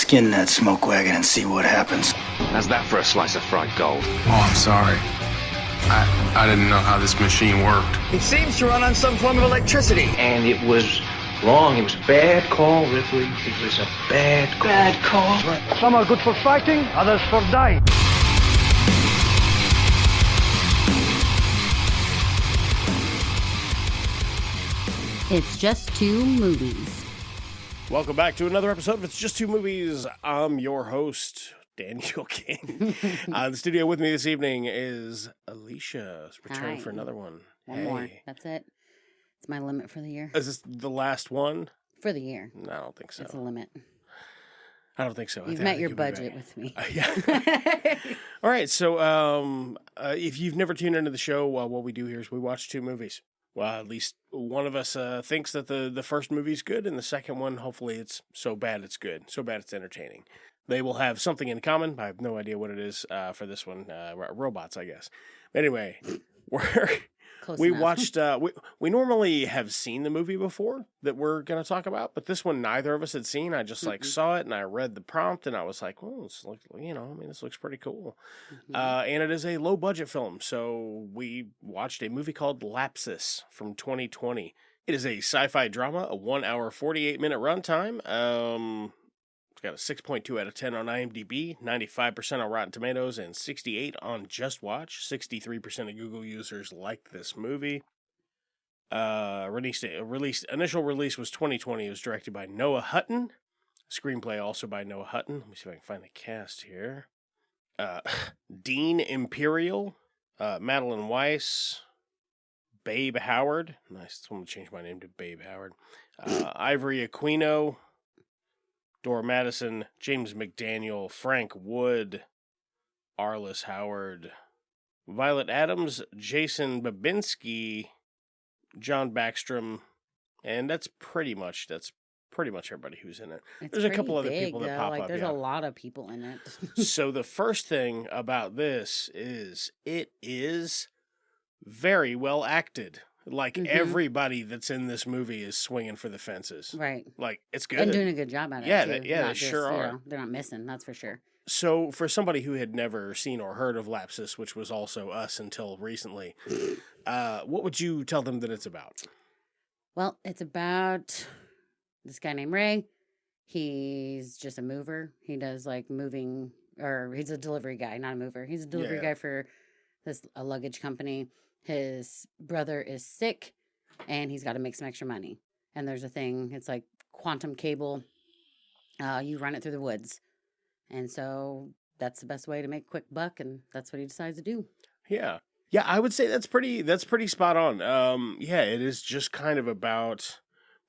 Skin that smoke wagon and see what happens. How's that for a slice of fried gold? Oh, I'm sorry. I didn't know how this machine worked. It seems to run on some form of electricity. And it was wrong. It was a bad call, Ripley. It was a bad call. Bad call. Some are good for fighting, others for dying. It's Just Two Movies. Welcome back to another episode of It's Just Two Movies. I'm your host, Daniel King. The studio with me this evening is Alicia, returning for another one. One more. That's it. It's my limit for the year. Is this the last one? For the year. No, I don't think so. It's a limit. I don't think so. You've met your budget with me. Yeah. All right. So if you've never tuned into the show, what we do here is we watch two movies. Well, at least one of us thinks that the first movie's good, and the second one, hopefully, it's so bad it's good, so bad it's entertaining. They will have something in common. I have no idea what it is for this one. Robots, I guess. Anyway, we watched. We normally have seen the movie before that we're going to talk about, but this one neither of us had seen. I just saw it and I read the prompt and I was like, "Oh, this looks, this looks pretty cool." And it is a low budget film, so we watched a movie called Lapsis from 2020. It is a sci-fi drama, a 1 hour 48-minute runtime. It's got a 6.2 out of 10 on IMDb, 95% on Rotten Tomatoes, and 68 on Just Watch. 63% of Google users liked this movie. Initial release was 2020. It was directed by Noah Hutton. Screenplay also by Noah Hutton. Let me see if I can find the cast here. Dean Imperial, Madeline Weiss, Babe Howard. Nice. I'm going to change my name to Babe Howard. Ivory Aquino, Dora Madison, James McDaniel, Frank Wood, Arliss Howard, Violet Adams, Jason Babinski, John Backstrom, and that's pretty much everybody who's in it. There's a couple other people that pop up. There's a lot of people in it. So the first thing about this is it is very well acted. Like, everybody that's in this movie is swinging for the fences. Right. Like, it's good. And doing a good job at it, too. They sure are. They're not missing, that's for sure. So, for somebody who had never seen or heard of Lapsis, which was also us until recently, what would you tell them that it's about? Well, it's about this guy named Ray. He's just a mover. He does, moving, or he's a delivery guy, not a mover. He's a delivery guy for a luggage company. His brother is sick, and he's got to make some extra money. And there's a thing, it's like quantum cable. You run it through the woods. And so that's the best way to make a quick buck, and that's what he decides to do. Yeah. Yeah, I would say that's pretty spot on. It is just kind of about...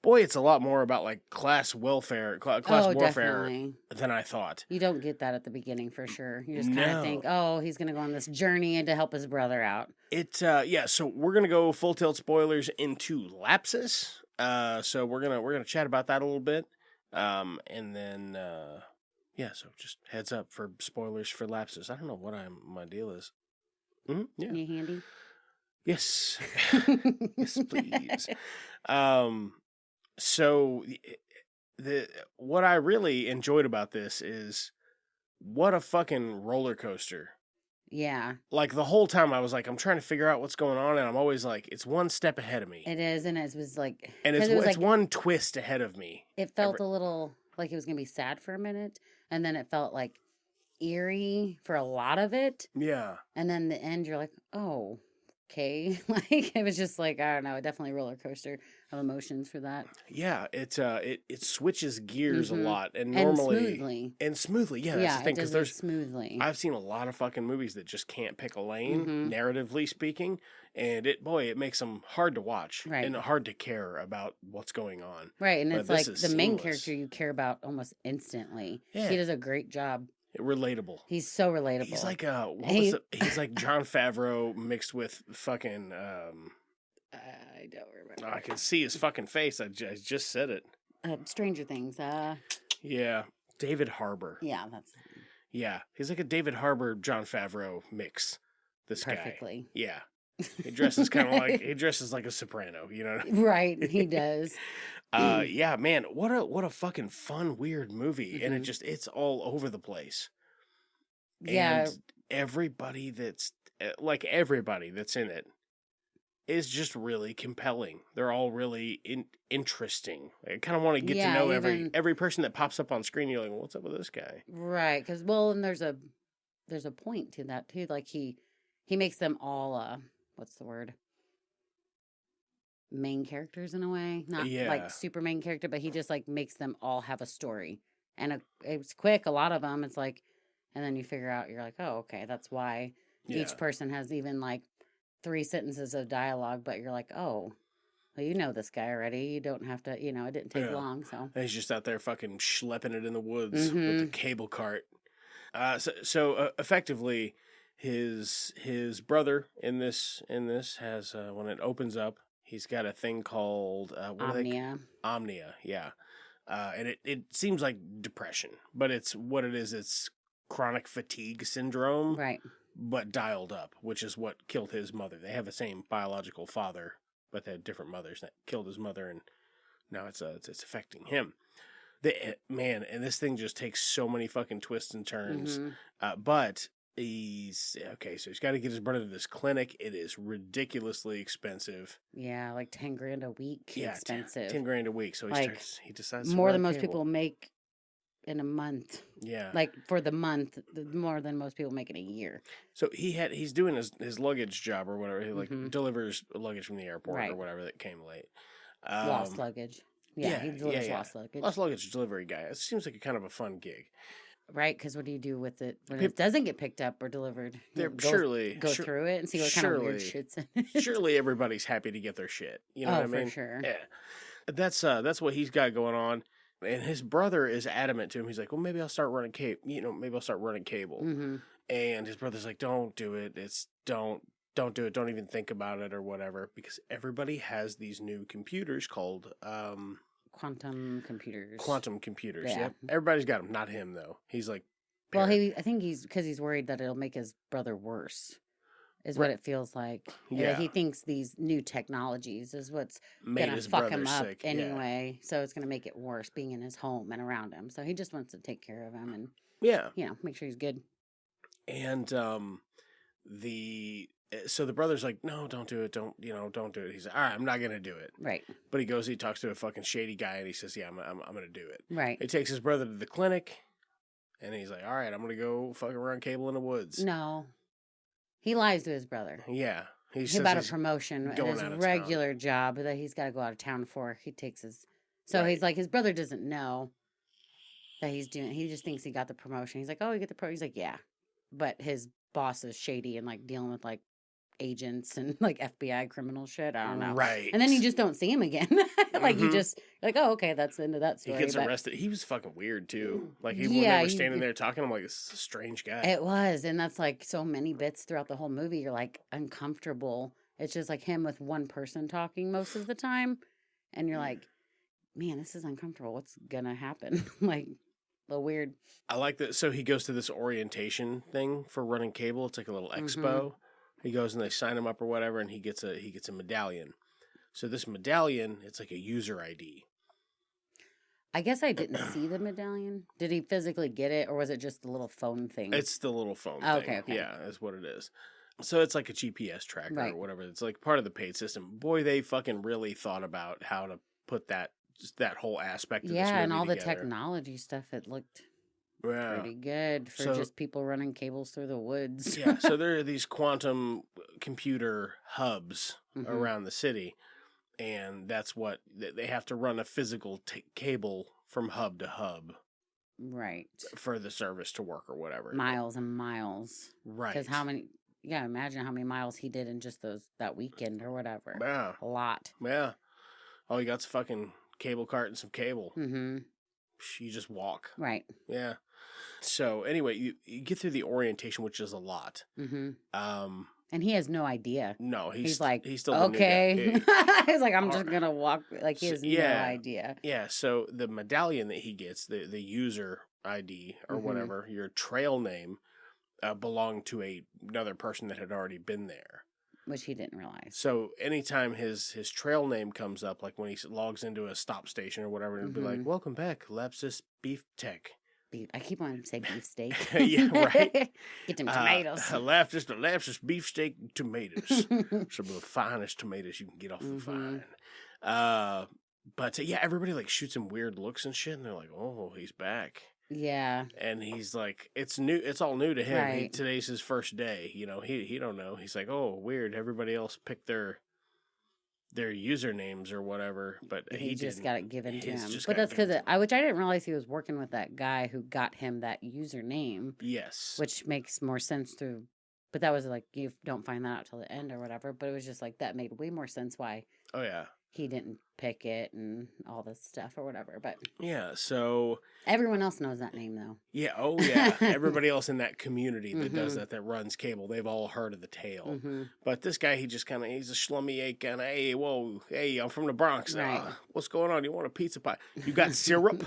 Boy, it's a lot more about, class warfare definitely. Than I thought. You don't get that at the beginning, for sure. You just kind of think, he's going to go on this journey and to help his brother out. So we're going to go full tilt spoilers into Lapsis. So we're going to chat about that a little bit. And then, so just heads up for spoilers for Lapsis. I don't know what my deal is. Mm-hmm, yeah. You handy? Yes. Yes, please. So what I really enjoyed about this is what a fucking roller coaster. Yeah. Like, the whole time I was like, I'm trying to figure out what's going on, and I'm always like, it's one step ahead of me. It is, and it was like... And it's one twist ahead of me. It felt a little like it was going to be sad for a minute, and then it felt like eerie for a lot of it. Yeah. And then the end, you're like, oh, okay. It was just like, I don't know, definitely a roller coaster of emotions for that. Yeah, it switches gears a lot, and normally smoothly. Yeah, that's the thing, because there's smoothly. I've seen a lot of fucking movies that just can't pick a lane, narratively speaking, and it makes them hard to watch, right, and hard to care about what's going on. Right, and but it's like the main character you care about almost instantly. Yeah. He does a great job. Relatable. He's so relatable. He's like he's like Jon Favreau mixed with fucking I don't remember. I can see his fucking face. I just said it. Stranger Things. Yeah, David Harbour. Yeah, that's. Yeah, he's like a David Harbour, Jon Favreau mix. This perfectly. Guy. Yeah, he dresses like a soprano. You know. Right, he does. Yeah, man, what a fucking fun, weird movie. And it's all over the place. Yeah. And everybody that's in it is just really compelling. They're all really interesting. I kind of want to get to know every person that pops up on screen. You're like, well, what's up with this guy? Right, because and there's a point to that too. Like he makes them all what's the word? Main characters in a way, not like super main character, but he just like makes them all have a story, and it's quick. A lot of them, it's like, and then you figure out you're like, oh, okay, that's why each person has even like 3 sentences of dialogue, but you're like, oh, well, you know this guy already. You don't have to, it didn't take long. So and he's just out there fucking schlepping it in the woods with the cable cart. So effectively, his brother in this has when it opens up, he's got a thing called Omnia. Omnia, yeah. And it seems like depression, but it's what it is. It's chronic fatigue syndrome, right? But dialed up, which is what killed his mother. They have the same biological father, but they had different mothers that killed his mother, and now it's affecting him. Man, and this thing just takes so many fucking twists and turns. But he's got to get his brother to this clinic. It is ridiculously expensive. Yeah, like $10,000 a week. Yeah, expensive. $10,000 a week. So he decides more than most people make in a month. Yeah, like for the month, more than most people make in a year. So he's doing his luggage job or whatever. He delivers luggage from the airport or whatever that came late. Lost luggage. Yeah, he delivers lost luggage. Lost luggage delivery guy. It seems like a kind of a fun gig. Right, because what do you do with it when it doesn't get picked up or delivered? Go through it and see what kind of weird shit's in it. Surely everybody's happy to get their shit. You know what I mean? For sure. Yeah. That's what he's got going on. And his brother is adamant to him. He's like, well, maybe I'll start running cable. Maybe I'll start running cable. And his brother's like, don't do it. Don't do it. Don't even think about it or whatever. Because everybody has these new computers called quantum computers. Quantum computers. Yeah. Yep. Everybody's got them. Not him though. He's like, well, I think because he's worried that it'll make his brother worse. Is what it feels like. Yeah. He thinks these new technologies is what's going to fuck him up anyway. So it's going to make it worse being in his home and around him. So he just wants to take care of him and, make sure he's good. And the brother's like, no, don't do it. Don't do it. He's like, all right, I'm not going to do it. Right. But he talks to a fucking shady guy and he says, yeah, I'm going to do it. Right. He takes his brother to the clinic and he's like, all right, I'm going to go fucking run cable in the woods. No. He lies to his brother. Yeah. He's about a promotion at his regular job that he's got to go out of town for. He takes his... So he's like, his brother doesn't know that he's doing... He just thinks he got the promotion. He's like, oh, you get the pro... He's like, yeah. But his boss is shady and like dealing with like agents and like FBI criminal shit. I don't know. Right. And then you just don't see him again. Like you just like, oh, okay, that's the end of that story. He gets arrested. He was fucking weird too. Like when they were standing there talking, I'm like, this is a strange guy. It was, and that's like so many bits throughout the whole movie. You're like uncomfortable. It's just like him with one person talking most of the time, and you're like, man, this is uncomfortable. What's gonna happen? Like a little weird. I like that. So he goes to this orientation thing for running cable. It's like a little expo. He goes and they sign him up or whatever, and he gets a medallion. So this medallion, it's like a user ID. I guess I didn't see the medallion. Did he physically get it, or was it just the little phone thing? It's the little phone thing. Okay. Yeah, that's what it is. So it's like a GPS tracker or whatever. It's like part of the paid system. Boy, they fucking really thought about how to put that whole aspect of this movie and all together. The technology stuff, it looked pretty good for just people running cables through the woods. Yeah, so there are these quantum computer hubs around the city, and that's what they have to run a physical cable from hub to hub. Right. For the service to work or whatever. Miles and miles. Right. Because imagine how many miles he did in just that weekend or whatever. Yeah. A lot. Yeah. All you got's a fucking cable cart and some cable. Mm-hmm. You just walk. Right. Yeah. So anyway, you get through the orientation, which is a lot. Mm-hmm. And he has no idea. No, he's like, he's still okay. He's like, I'm just gonna walk. Like he has no idea. Yeah. So the medallion that he gets, the user ID or whatever, your trail name, belonged to another person that had already been there. which he didn't realize. So anytime his trail name comes up, like when he logs into a stop station or whatever, it'll be like, "Welcome back, Lapsis Beef Tech." I keep wanting to say beefsteak. Yeah, right. Get them tomatoes. Lapsis beefsteak and tomatoes. Some of the finest tomatoes you can get off the vine. But yeah, everybody like shoots him weird looks and shit, and they're like, "Oh, he's back." Yeah. And he's like, it's new. It's all new to him. Right. Today's his first day. You know, he don't know. He's like, "Oh, weird. Everybody else picked their usernames or whatever, but he just didn't. got it given to him." Just But got that's given because to him. which I didn't realize he was working with that guy who got him that username, Yes. which makes more sense through. But that was like you don't find that out till the end or whatever. But it was just like that made way more sense why Oh yeah. he didn't pick it and all this stuff or whatever. But Yeah. So everyone else knows that name though. yeah. Oh yeah. Everybody else in that community that does that runs cable, they've all heard of the tale. But this guy, he's a schlummy kind of, hey, whoa, hey, I'm from the Bronx. Right. What's going on? You want a pizza pie? You got syrup?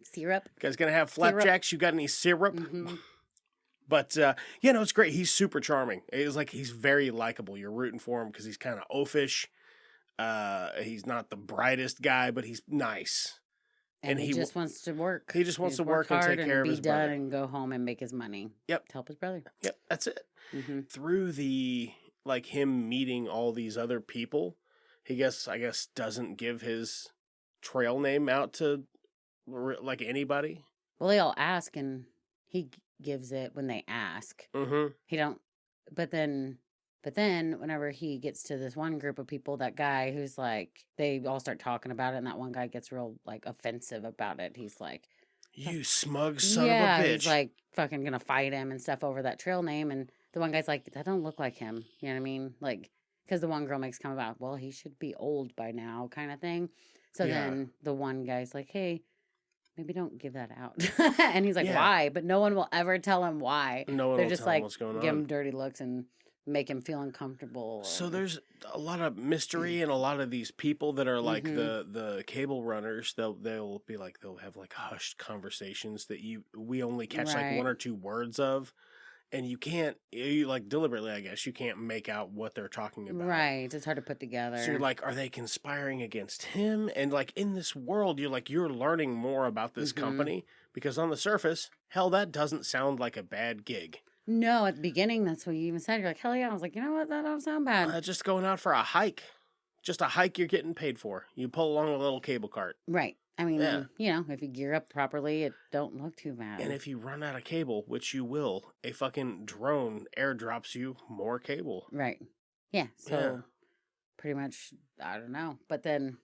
Syrup. You guys gonna have flapjacks? You got any syrup? But yeah, no, it's great. He's super charming. It's like he's very likable. You're rooting for him because he's kind of oafish. He's not the brightest guy, but he's nice. And he just wants to work. He just wants to work and take care of his brother. Be done and go home and make his money. Yep. To help his brother. Yep, that's it. Through the like him meeting all these other people, I guess doesn't give his trail name out to like anybody. Well, they all ask and he gives it when they ask. He don't. But then whenever he gets to this one group of people, that guy who's like, they all start talking about it, and that one guy gets real like offensive about it. He's like, "You smug son of a bitch!" He's like fucking gonna fight him and stuff over that trail name. And the one guy's like, "That don't look like him." You know what I mean? Like, because the one girl makes come about, well, he should be old by now, kind of thing. So then the one guy's like, "Hey, maybe don't give that out." And he's like, "Why?" But no one will ever tell him why. No one They're will just tell like him what's going on. give him dirty looks and make him feel uncomfortable. So there's a lot of mystery and a lot of these people that are like the cable runners. They'll be like, they'll have like hushed conversations that we only catch like one or two words of, and you like deliberately, I guess, you can't make out what they're talking about. Right. It's hard to put together. So you're like, are they conspiring against him? And like in this world, you're learning more about this company, because on the surface, hell, that doesn't sound like a bad gig. No, at the beginning, that's what you even said. You're like, hell yeah. I was like, you know what? That don't sound bad. Just going out for a hike. Just a hike you're getting paid for. You pull along a little cable cart. Right. I mean, you know, if you gear up properly, it don't look too bad. And if you run out of cable, which you will, a fucking drone airdrops you more cable. Right. Yeah. So pretty much, I don't know. But then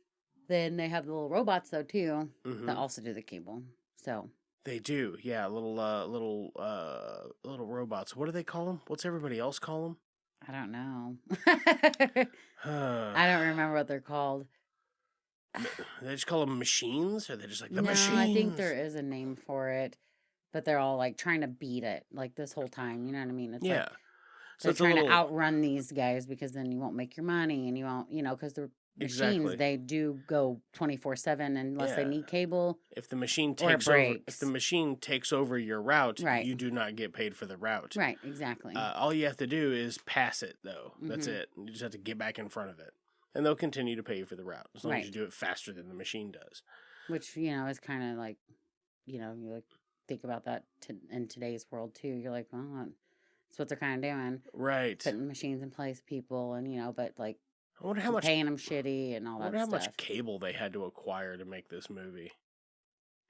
they have the little robots, though, too, that also do the cable. So... They do, yeah. Little robots. What do they call them? What's everybody else call them? I don't know. I don't remember what they're called. They just call them machines, or they just like the machines? I think there is a name for it, but they're all like trying to beat it like this whole time. You know what I mean? It's like, so they're trying to outrun these guys because then you won't make your money and you won't, you know, because the machines, they do go 24/7 unless they need cable. If the machine takes over your route, you do not get paid for the route. Right, exactly. All you have to do is pass it, though. That's it. You just have to get back in front of it, and they'll continue to pay you for the route as long as you do it faster than the machine does. Which, you know, is kind of like, you know, you like think about that in today's world too. You're like, well, that's what they're kind of doing, right? Putting machines in place, people, and you know, but like. I wonder how much paying them shitty and all that stuff. I wonder how much cable they had to acquire to make this movie.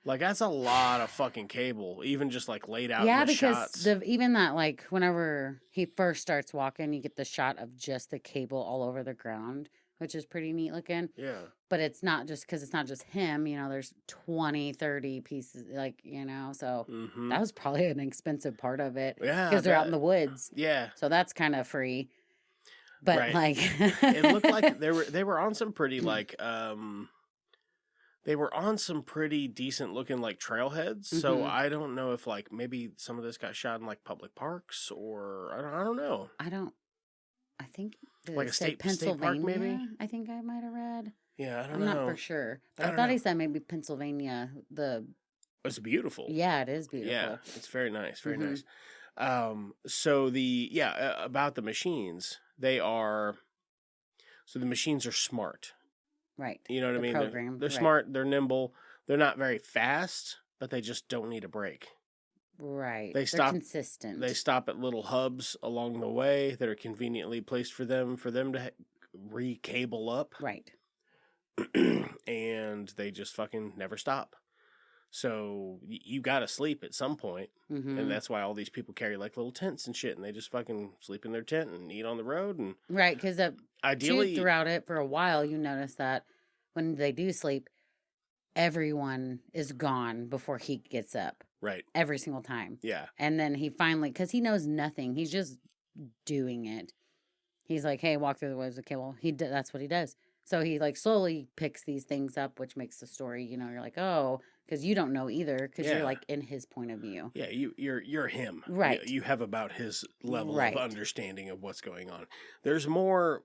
Like, that's a lot of fucking cable, even just like laid out in the shots. Yeah, because even that, like, whenever he first starts walking, you get the shot of just the cable all over the ground, which is pretty neat looking. Yeah. But it's not just because it's not just him, you know, there's 20, 30 pieces, like, you know, so that was probably an expensive part of it. Yeah. Because they're out in the woods. Yeah. So that's kind of free. But like it looked like they were on some pretty like they were on some pretty decent looking like trailheads. So I don't know if like maybe some of this got shot in like public parks or I don't know. I think like a state Pennsylvania. State park maybe. I think I might have read. Yeah, I don't I'm know. not for sure, but I thought he said maybe Pennsylvania. It's beautiful. Yeah, it is beautiful. Yeah, it's very nice. Very nice. So about the machines, they are, so the machines are smart. Right. You know what I mean? Programmed. They're smart, they're nimble, they're not very fast, but they just don't need a break. Right. They're consistent. They stop at little hubs along the way that are conveniently placed for them to re-cable up. Right. And they just fucking never stop. So you got to sleep at some point. And that's why all these people carry like little tents and shit, and they just fucking sleep in their tent and eat on the road. And right, because ideally throughout it for a while, you notice that when they do sleep, everyone is gone before he gets up. Right. Every single time. Yeah. And then he finally, because he knows nothing, he's just doing it. He's like, hey, walk through the woods. Okay, well, that's what he does. So he like slowly picks these things up, which makes the story, you're like, oh, because you don't know either, because you're like in his point of view. Yeah, you're him. Right. You have about his level of understanding of what's going on. There's more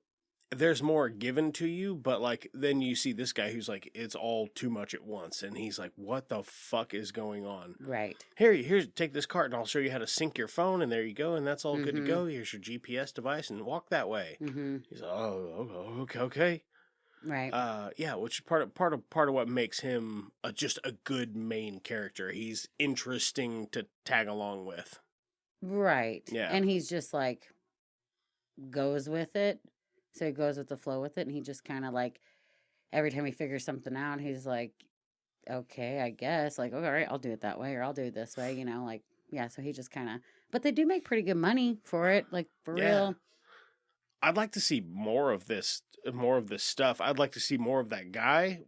given to you, but like then you see this guy who's like, it's all too much at once, and he's like, what the fuck is going on? Right. Here's take this cart and I'll show you how to sync your phone, and there you go, and that's all good to go. Here's your GPS device and walk that way. He's like, oh, okay. Right. Yeah, which is part of what makes him just a good main character. He's interesting to tag along with. Right. Yeah. And he's just like goes with it. So he goes with the flow with it, and he just kind of like every time he figures something out, he's like, okay, I guess, like, all right, I'll do it that way, or I'll do it this way, like, yeah. So he just kind of, but they do make pretty good money for it, like for real. I'd like to see more of this stuff. I'd like to see more of that guy.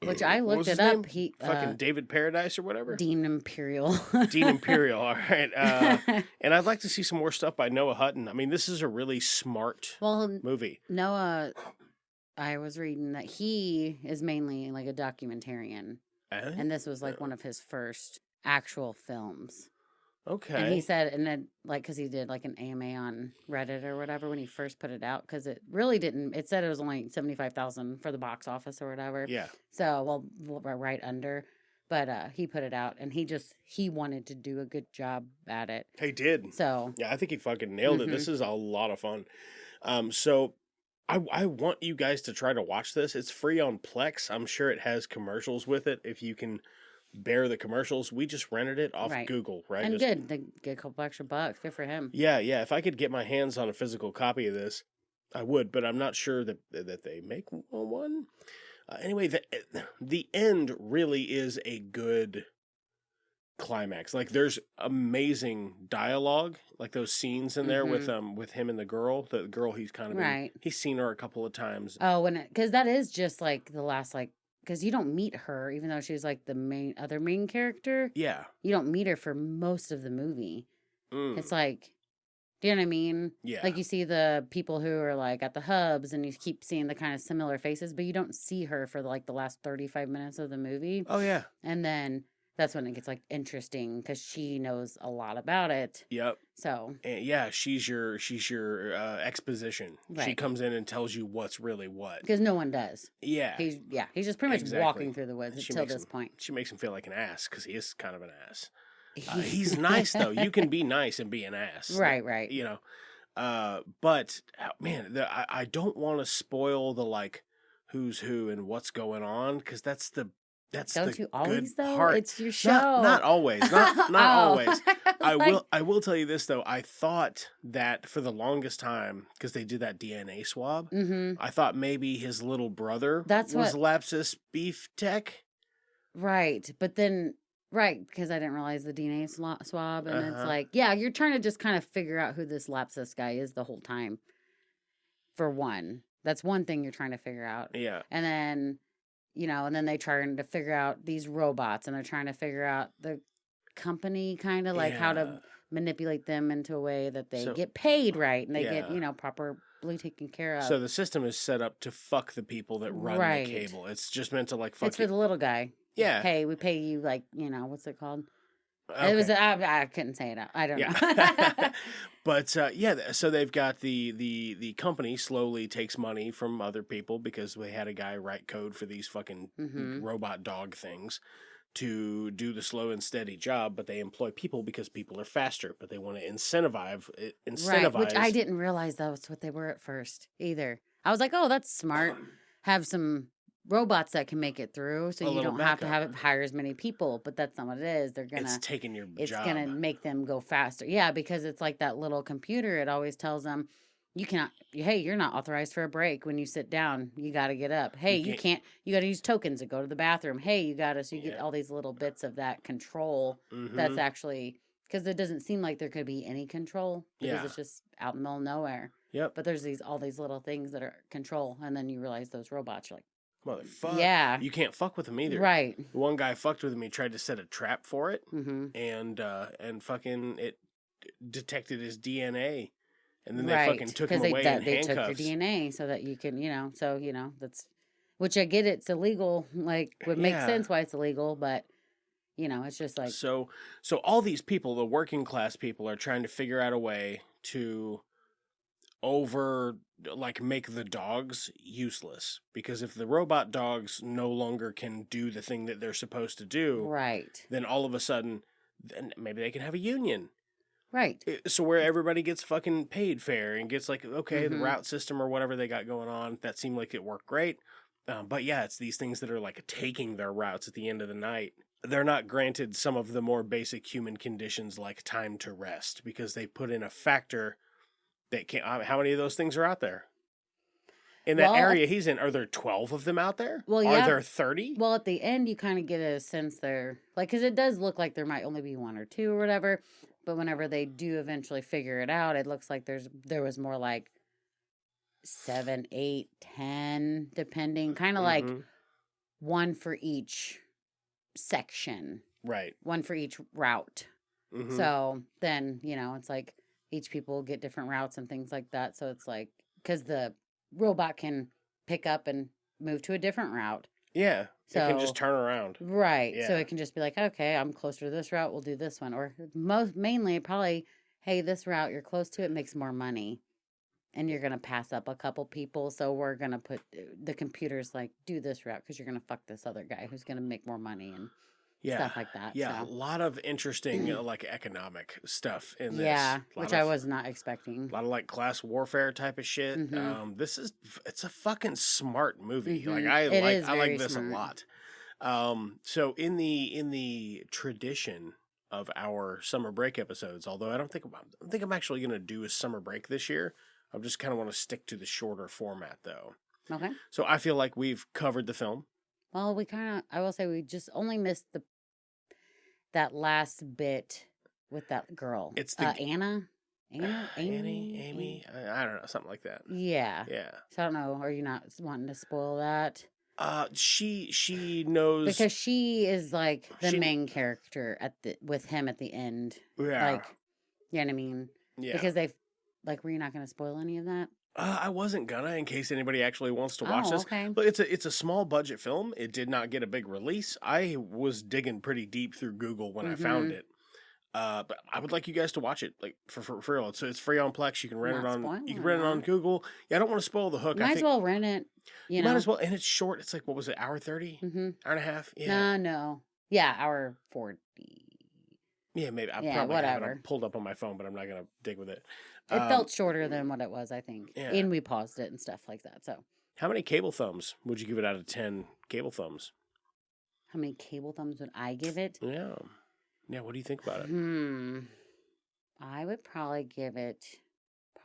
Which I looked it up. He fucking David Paradise or whatever. Dean Imperial. Dean Imperial. All right. And I'd like to see some more stuff by Noah Hutton. I mean, this is a really smart movie. Noah, I was reading that he is mainly like a documentarian, and this was like one of his first actual films. Okay. And he said, and then, like, because he did, like, an AMA on Reddit or whatever when he first put it out, because it really didn't, it said it was only 75,000 for the box office or whatever. Yeah. So, well, right under. But he put it out, and he wanted to do a good job at it. He did. So. Yeah, I think he fucking nailed it. This is a lot of fun. So, I want you guys to try to watch this. It's free on Plex. I'm sure it has commercials with it if you can bear the commercials. We just rented it off Google, right? And good. They get a couple extra bucks. Good for him. Yeah. If I could get my hands on a physical copy of this, I would, but I'm not sure that they make one. Anyway, the end really is a good climax. Like, there's amazing dialogue, like those scenes in there with him and the girl. The girl he's kind of he's seen her a couple of times. Oh, because that is just like the last because you don't meet her, even though she's like the main character. Yeah. You don't meet her for most of the movie. It's like, do you know what I mean? Yeah. Like you see the people who are like at the hubs, and you keep seeing the kind of similar faces, but you don't see her for like the last 35 minutes of the movie. Oh, yeah. And then that's when it gets like interesting, because she knows a lot about it. Yep. So. And yeah, she's your exposition. Right. She comes in and tells you what's really what. Because no one does. Yeah. He's just pretty much walking through the woods until this point. She makes him feel like an ass, because he is kind of an ass. He's nice though. You can be nice and be an ass. Right. But man, I don't want to spoil the like who's who and what's going on, because that's don't you always though? Part. It's your show. Not always. Not always. I will tell you this though. I thought that for the longest time, because they did that DNA swab, I thought maybe his little brother was Lapsis Beef Tech. Right, but then because I didn't realize the DNA swab, and it's like, yeah, you're trying to just kind of figure out who this Lapsis guy is the whole time. For one, that's one thing you're trying to figure out. Yeah, and then. And then they trying to figure out these robots, and they're trying to figure out the company kind of like how to manipulate them into a way that they get paid right, and they get, properly taken care of. So the system is set up to fuck the people that run the cable. It's just meant to like fuck. It's for the little guy. Yeah. Hey, we pay you like, what's it called? Okay. It was I couldn't say it out. I don't know. But so they've got the company slowly takes money from other people, because they had a guy write code for these fucking robot dog things to do the slow and steady job, but they employ people because people are faster, but they want to incentivize. Right, which I didn't realize that was what they were at first either. I was like, oh, that's smart. Have some robots that can make it through, so you don't have to hire as many people. But that's not what it is. It's taking your job. It's gonna make them go faster. Yeah, because it's like that little computer. It always tells them, you cannot. Hey, you're not authorized for a break when you sit down. You got to get up. Hey, you can't. You got to use tokens to go to the bathroom. Hey, you got to. So you get all these little bits of that control. That's actually because it doesn't seem like there could be any control because it's just out in the middle of nowhere. Yep. But there's all these little things that are control, and then you realize those robots are like, motherfucker. Yeah. You can't fuck with them either. Right. One guy fucked with him. He tried to set a trap for it, and fucking it detected his DNA. And then they fucking took him away in handcuffs. They took your DNA so that you can, that's, which I get it's illegal. Like, would make sense why it's illegal, but, it's just like. So all these people, the working class people, are trying to figure out a way to make the dogs useless. Because if the robot dogs no longer can do the thing that they're supposed to do. Right. Then all of a sudden, then maybe they can have a union. Right. So where everybody gets fucking paid fair and gets like, okay, the route system or whatever they got going on, that seemed like it worked great. But yeah, it's these things that are like taking their routes at the end of the night. They're not granted some of the more basic human conditions like time to rest because they put in a factor that can't. How many of those things are out there? In that area he's in, are there 12 of them out there? Well, Are there 30? Well, at the end, you kind of get a sense there, like, because it does look like there might only be one or two or whatever. But whenever they do eventually figure it out, it looks like there was more like 7, 8, 10, depending, kind of like one for each section. Right. One for each route. So then, it's like each people get different routes and things like that. So it's like, because the robot can pick up and move to a different route. Yeah. So, it can just turn around. Right. Yeah. So it can just be like, okay, I'm closer to this route. We'll do this one. Or mainly probably, hey, this route, you're close to it, makes more money. And you're going to pass up a couple people. So we're going to put the computers like, do this route because you're going to fuck this other guy who's going to make more money and stuff like that. Yeah. So. A lot of interesting like economic stuff in this. Yeah. Which I was not expecting. A lot of like class warfare type of shit. It's a fucking smart movie. Like I like this smart. A lot. So in the tradition of our summer break episodes, although I don't think I'm actually going to do a summer break this year. I just kind of want to stick to the shorter format though. Okay. So I feel like we've covered the film. Well, I will say we just only missed that last bit with that girl. It's Annie. Amy. I don't know, something like that. Yeah. Yeah. So I don't know. Are you not wanting to spoil that? She knows because she is like the main character with him at the end. Yeah. Like, you know what I mean? Yeah. Because were you not going to spoil any of that? I wasn't gonna, in case anybody actually wants to watch this. Okay. But it's a small budget film. It did not get a big release. I was digging pretty deep through Google when I found it. But I would like you guys to watch it, like for real. So it's free on Plex. You can rent it on Google. Yeah, I don't want to spoil the hook. Might as well rent it. You might as well, and it's short. It's like, what was it, hour 30, hour and a half? Yeah. No. Yeah, hour 40. Yeah, maybe. I probably have it pulled up on my phone, but I'm not gonna dig with it. It felt shorter than what it was, I think. Yeah. And we paused it and stuff like that. So, how many cable thumbs would you give it out of 10 cable thumbs? How many cable thumbs would I give it? Yeah. Yeah, what do you think about it? I would probably give it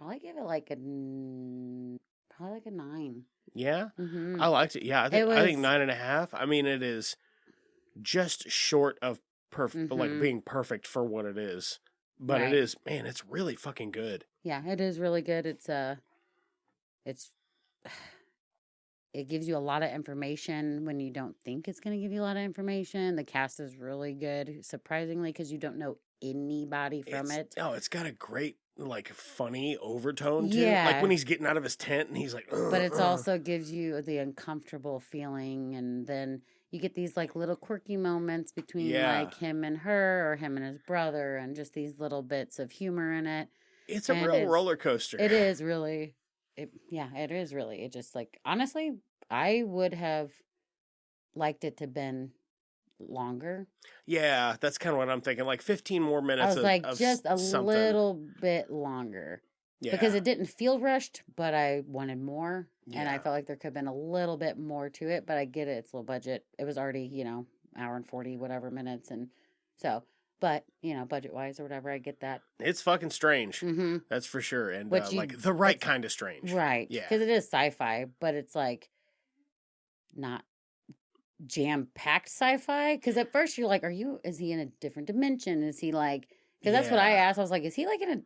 like a 9. Yeah? I liked it. Yeah, I think 9.5. I mean, it is just short of perfect, like being perfect for what it is. But it is, man, it's really fucking good. Yeah, it is really good. It gives you a lot of information when you don't think it's going to give you a lot of information. The cast is really good, surprisingly, because you don't know anybody from it. Oh, it's got a great, like, funny overtone to it. Like when he's getting out of his tent and he's like, but it also gives you the uncomfortable feeling, and then you get these like little quirky moments between like him and her, or him and his brother, and just these little bits of humor in it. It's a real roller coaster. It is really. It is really. It just like, honestly, I would have liked it to been longer. Yeah, that's kind of what I'm thinking. Like 15 more minutes. I was like, of just a something. little bit longer. Yeah. Because it didn't feel rushed, but I wanted more. And I Yeah. felt like there could have been a little bit more to it, but I get it. It's low budget. It was already, hour and 40 whatever minutes. And so, but, budget wise or whatever, I get that. It's fucking strange. Mm-hmm. That's for sure. And Which like the right it's- kind of strange. Right. Yeah. Because it is sci-fi, but it's like not jam-packed sci-fi. Because at first you're like, is he in a different dimension? Is he like, because that's what I Yeah. asked. I was like, is he like at the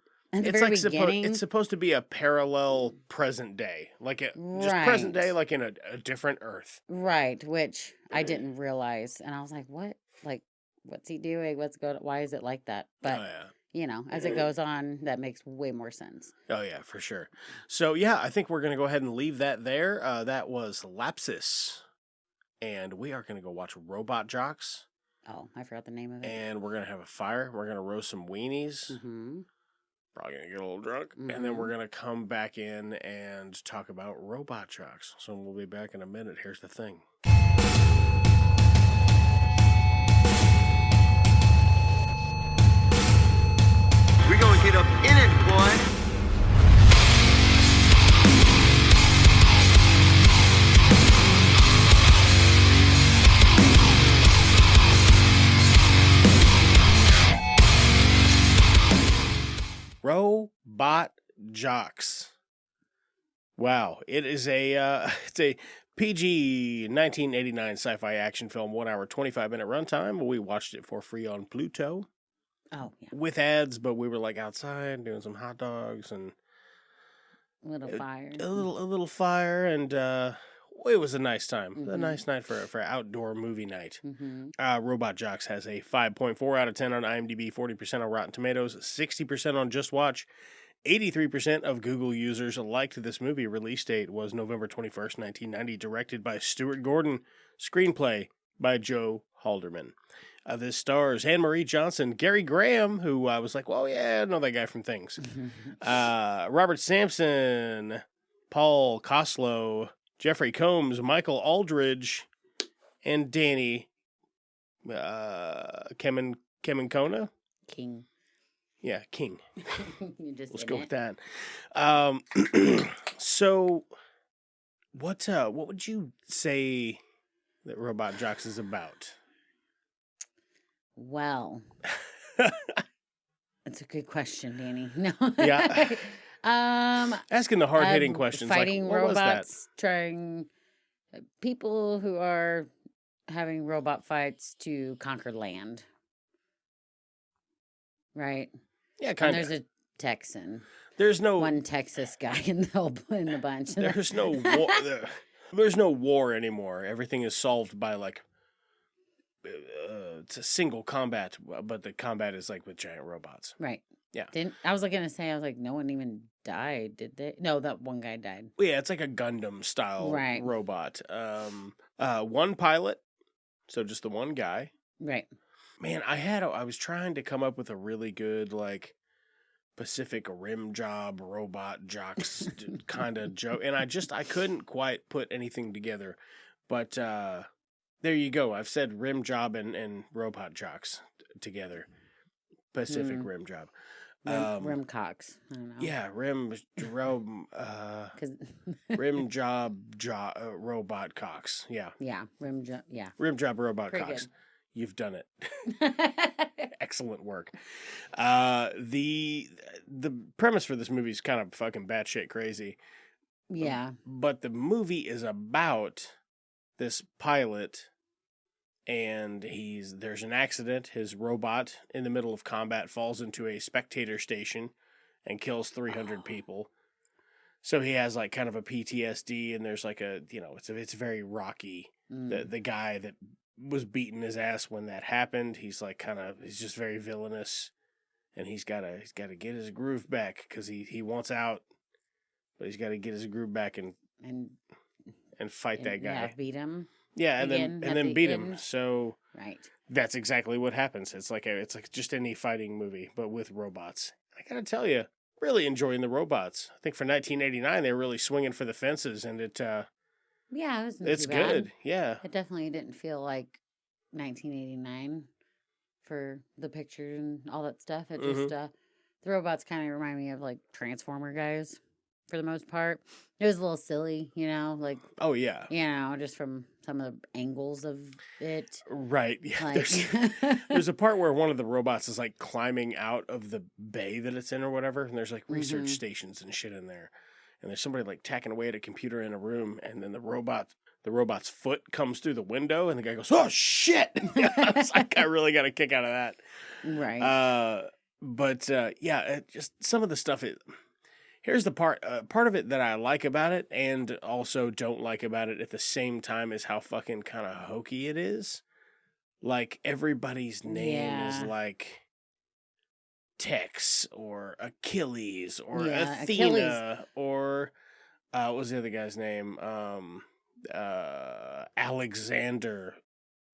It's very like beginning? it's supposed to be a parallel present day. Like just present day, Right. like in a different Earth. Right, which I didn't realize. And I was like, what? Like, what's he doing? Why is it like that? But, Oh, yeah. as it goes on, that makes way more sense. Oh, yeah, for sure. So, yeah, I think we're going to go ahead and leave that there. That was Lapsis. And we are going to go watch Robot Jocks. Oh, I forgot the name of it. And we're going to have a fire. We're going to roast some weenies. Mm-hmm. Probably going to get a little drunk. And then we're going to come back in and talk about Robot Jocks. So we'll be back in a minute. Here's the thing. We're gonna get up in it, boy. Robot Jocks. Wow, it is it's a PG 1989 sci-fi action film, 1 hour 25-minute runtime. We watched it for free on Pluto Oh, yeah. with ads, but we were like outside doing some hot dogs and Little fire. a little fire, and it was a nice time. A Mhm. nice night for outdoor movie night. Mm-hmm. Robot Jocks has a 5.4 out of 10 on IMDb, 40% on Rotten Tomatoes, 60% on Just Watch. 83% of Google users liked this movie. Release date was November 21st, 1990. Directed by Stuart Gordon. Screenplay by Joe Halderman. This stars Anne-Marie Johnson, Gary Graham, who I was like, well, yeah, I know that guy from things. Robert Sampson, Paul Koslow, Jeffrey Combs, Michael Aldridge, and Danny Kemenkona? King. Yeah, King. You just Let's in go it. with that. So, what would you say that Robot Jocks is about? Well, that's a good question, Danny. No. Yeah. Asking the hard-hitting um, questions. Fighting like, what was that? robots, trying people who are having robot fights to conquer land. Right? Yeah, And kind there's of. a Texan. There's no One Texas guy in the bunch. There's no war. There's no war anymore. Everything is solved by like it's a single combat, but the combat is like with giant robots. Right. Yeah. I was going to say, no one even died, did they? No, that one guy died. Yeah, it's like a Gundam style Right. robot. One pilot, so just the one guy. Right. Man, I was trying to come up with a really good like Pacific Rim Job Robot Jocks kind of joke, and I couldn't quite put anything together. But there you go. I've said Rim Job and Robot Jocks together. Pacific Rim Job. Rim Cox. I don't know. Yeah, Rim Job Robot Cox. Yeah. Yeah. Rim Job. Yeah. Rim Job Robot Pretty Cox. good. You've done it. Excellent work. The premise for this movie is kind of fucking batshit crazy. Yeah. But the movie is about this pilot, and there's an accident. His robot, in the middle of combat, falls into a spectator station and kills 300 people. So he has like kind of a PTSD, and there's like it's very rocky. The guy that was beating his ass when that happened, he's just very villainous, and he's got to get his groove back because he wants out, but he's got to get his groove back and fight that guy. Yeah, beat him. Yeah, again and at then the beat him. end. So Right. that's exactly what happens. It's like just any fighting movie, but with robots. I gotta tell you, really enjoying the robots. I think for 1989, they were really swinging for the fences, and Yeah, it wasn't it's too bad. good. Yeah. It definitely didn't feel like 1989 for the pictures and all that stuff. It just the robots kind of remind me of like Transformer guys for the most part. It was a little silly, like Oh yeah. just from some of the angles of it. Right. Yeah. Like, There's a part where one of the robots is like climbing out of the bay that it's in or whatever, and there's like research stations and shit in there. And there's somebody like tacking away at a computer in a room, and then the robot's foot comes through the window, and the guy goes, "Oh shit!" It's like I really got a kick out of that. Right. But just some of the stuff. Here's the part of it that I like about it, and also don't like about it at the same time, is how fucking kind of hokey it is. Like everybody's name is like Tex or Achilles or Athena Achilles. Or what was the other guy's name? Alexander,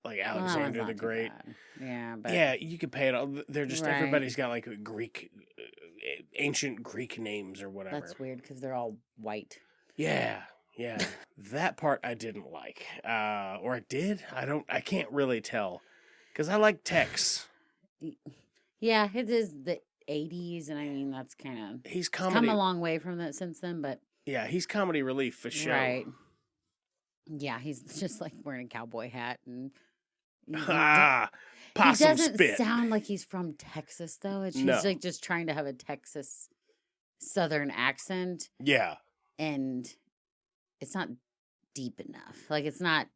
like Alexander the Great. But Yeah, you could pay it all. They're just everybody's got like ancient Greek names or whatever. That's weird because they're all white. Yeah. That part I didn't like, or I did. I can't really tell because I like Tex. Yeah, it is the 80s, and I mean that's kind of he's comedy. Come a long way from that since then, but yeah, he's comedy relief for sure. Right. Yeah, he's just like wearing a cowboy hat and possum he doesn't spit. sound like he's from Texas though. He's like just trying to have a Texas Southern accent. Yeah, and it's not deep enough. Like it's not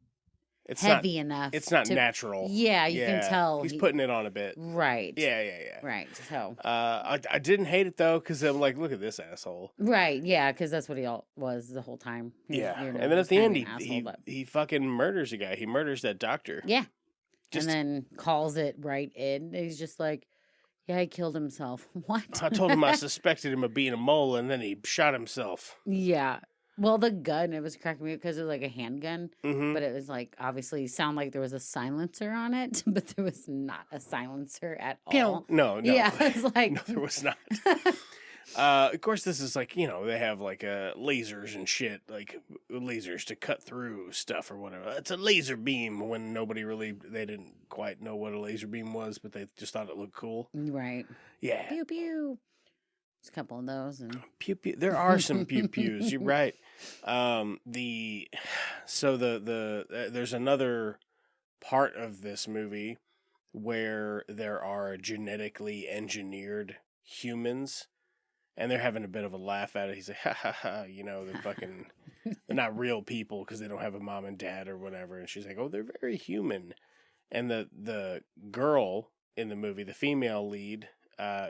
it's heavy not, enough. It's not natural. Yeah, you can tell he's putting it on a bit. Right. Yeah. Right. So I didn't hate it though because I'm like, look at this asshole. Right. Yeah, because that's what he was the whole time. And then at the end, he fucking murders a guy. He murders that doctor. Yeah. And then calls it right in. He's just like, yeah, he killed himself. What? I told him I suspected him of being a mole, and then he shot himself. Yeah. Well, the gun, it was cracking me up because it was like a handgun, but it was like, obviously, sound like there was a silencer on it, but there was not a silencer at all. No. Yeah, it was like... No, there was not. Of course, this is like, they have like lasers and shit, like lasers to cut through stuff or whatever. It's a laser beam when they didn't quite know what a laser beam was, but they just thought it looked cool. Right. Yeah. Pew pew. There's a couple of those. And... Pew pew. There are some pew pews. You're right. There's another part of this movie where there are genetically engineered humans. And they're having a bit of a laugh at it. He's like, ha, ha, ha, they're not real people because they don't have a mom and dad or whatever. And she's like, oh, they're very human. And the girl in the movie, the female lead,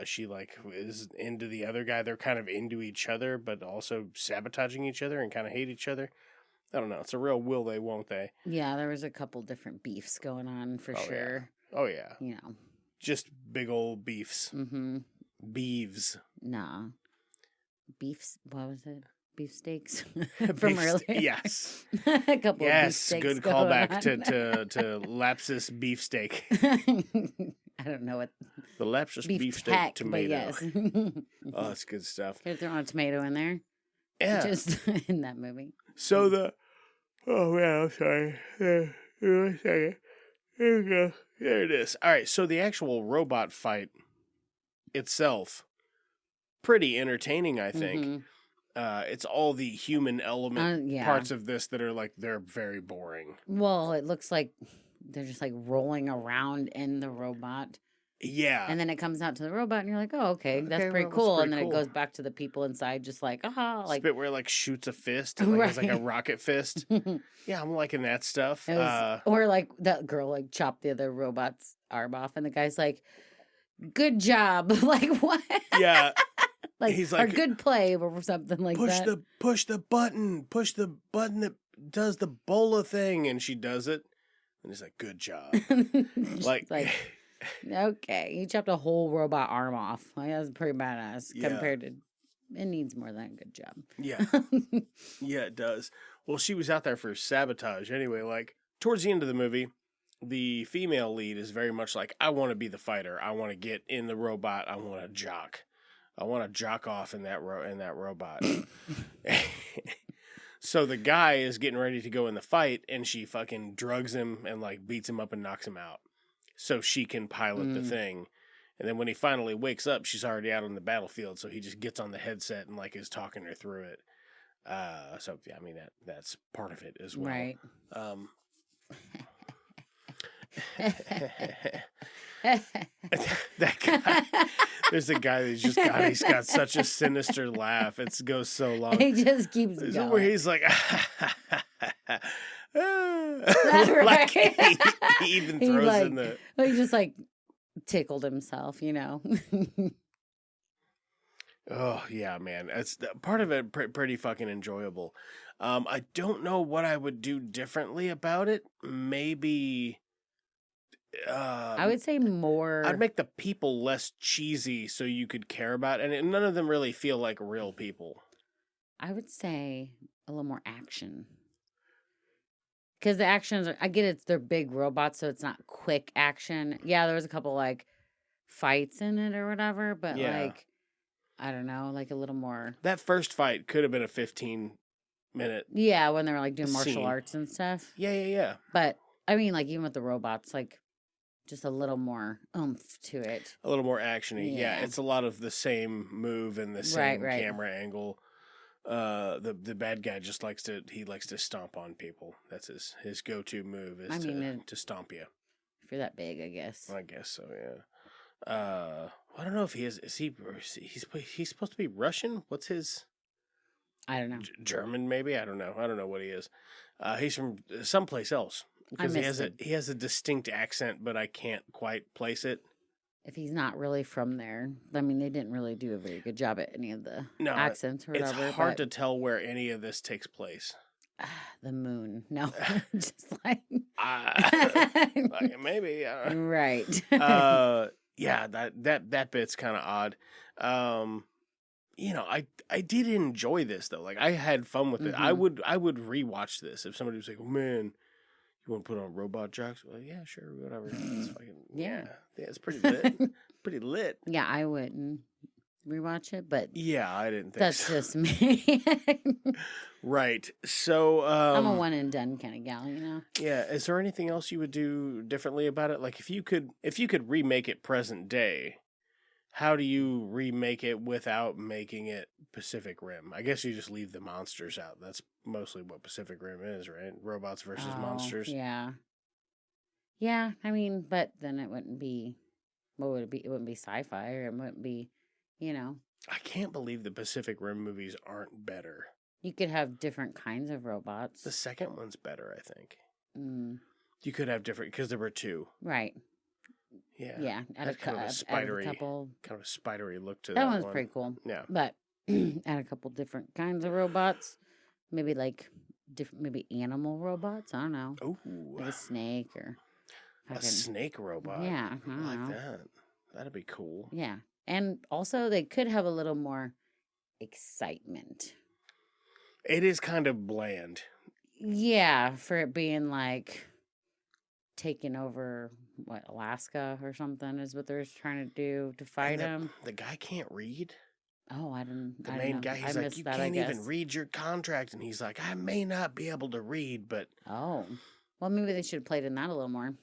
she like is into the other guy. They're kind of into each other, but also sabotaging each other and kind of hate each other. I don't know. It's a real will they, won't they? Yeah, there was a couple different beefs going on for sure. Yeah. Oh, yeah. Just big old beefs. Mm-hmm. Beeves. Nah. Beefs. What was it? Beefsteaks from earlier. Yes. A couple of beefsteaks. Good callback to Lapsis beefsteak. I don't know what. The Lapsis beefsteak tomato. Yes. Oh, that's good stuff. Could have thrown a tomato in there. Yeah. Just in that movie. So oh man, I'm sorry. There we go. There it is. All right. So the actual robot fight itself, pretty entertaining, I think. It's all the human element parts of this that are like, they're very boring. Well, it looks like they're just like rolling around in the robot. Yeah. And then it comes out to the robot and you're like, oh, okay, that's pretty cool. And then it goes back to the people inside just like, aha. Like, bit where it like shoots a fist and like, it's like a rocket fist. Yeah, I'm liking that stuff. Or like that girl like chopped the other robot's arm off and the guy's like, good job. Like, what? Yeah. Like, he's like, or good play or something like that. Push the button that does the bola thing. And she does it. And he's like, good job. like, okay. He chopped a whole robot arm off. Like, that's pretty badass compared to, it needs more than a good job. Yeah. Yeah, it does. Well, she was out there for sabotage anyway. Like, towards the end of the movie, the female lead is very much like, I want to be the fighter. I want to get in the robot. I want to jock. I want to jock off in that robot. So the guy is getting ready to go in the fight, and she fucking drugs him and like beats him up and knocks him out, so she can pilot the thing. And then when he finally wakes up, she's already out on the battlefield. So he just gets on the headset and like is talking her through it. So yeah, I mean that's part of it as well. Right. That guy, there's a guy that's he's got such a sinister laugh. It goes so long. He just keeps going. Where he's like, Right. like he even throws like, in the. He just like tickled himself, you know. Oh yeah, man, it's part of it. Pretty fucking enjoyable. I don't know what I would do differently about it. Maybe. I would say more. I'd make the people less cheesy so you could care about it, and none of them really feel like real people. I would say a little more action. Because the actions I get they're big robots, so it's not quick action. Yeah, there was a couple like fights in it or whatever, but like, I don't know, like a little more. That first fight could have been a 15-minute. Yeah, when they were like doing martial scene. arts and stuff. Yeah. But I mean, like even with the robots, like just a little more oomph to it. A little more actiony. Yeah, Yeah. it's a lot of the same move and the same Right. camera angle. The bad guy just likes to stomp on people. That's his go-to move is to stomp you. If you're that big, I guess. I guess so. Yeah. I don't know if he's supposed to be Russian. What's his? I don't know. German, maybe. I don't know what he is. He's from someplace else because he has a distinct accent, but I can't quite place it. If he's not really from there, I mean, they didn't really do a very good job at any of the accents or whatever. It's hard to tell where any of this takes place. The moon. No, just like maybe. Right. Yeah, that bit's kind of odd. I did enjoy this though. Like I had fun with it. I would rewatch this if somebody was like, "Oh man, you want to put on robot jocks?" Well, yeah, sure, whatever. It's fucking yeah, it's pretty lit. Pretty lit. Yeah, I wouldn't rewatch it, but yeah, I didn't think that's so. just me. Right. So I'm a one and done kind of gal, you know. Yeah. Is there anything else you would do differently about it? Like if you could remake it present day, how do you remake it without making it Pacific Rim? I guess you just leave the monsters out. That's mostly what Pacific Rim is, right? Robots versus monsters. Yeah. Yeah, I mean, but then it wouldn't be. What would it be? It wouldn't be sci-fi, or it wouldn't be, you know. I can't believe the Pacific Rim movies aren't better. You could have different kinds of robots. The second one's better, I think. Mm. You could have different because there were two. Right. Yeah. Yeah. Add kind of a spidery, couple. kind of a spidery look to That that one's one. pretty cool. Yeah. But add a couple different kinds of robots. Maybe like maybe animal robots. I don't know. Ooh. Like a snake or A snake robot. Yeah, I I don't like know. that. That'd be cool. Yeah. And also they could have a little more excitement. It is kind of bland. Yeah, for it being like taking over Alaska or something is what they're trying to do to fight him. The guy can't read. Oh, I didn't. The I main don't know. guy, he's I like, missed you that, can't I even guess. read your contract. And he's like, I may not be able to read, but Oh, well, maybe they should have played in that a little more.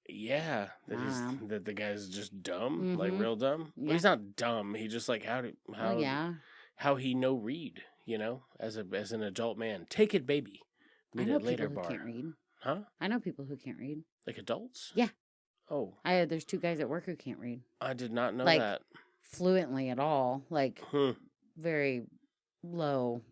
yeah, Wow. that the guy's just dumb, like Mhm. real dumb. Well, Yeah. he's not dumb. He just like Oh, yeah. how he no read, you know, as an adult man. Take it, baby. I Meet know at later people who bar. can't read. Huh? I know people who can't read. Like adults? Yeah. Oh, There's two guys at work who can't read I did not know Like- that. fluently at all. Like Hmm. very low,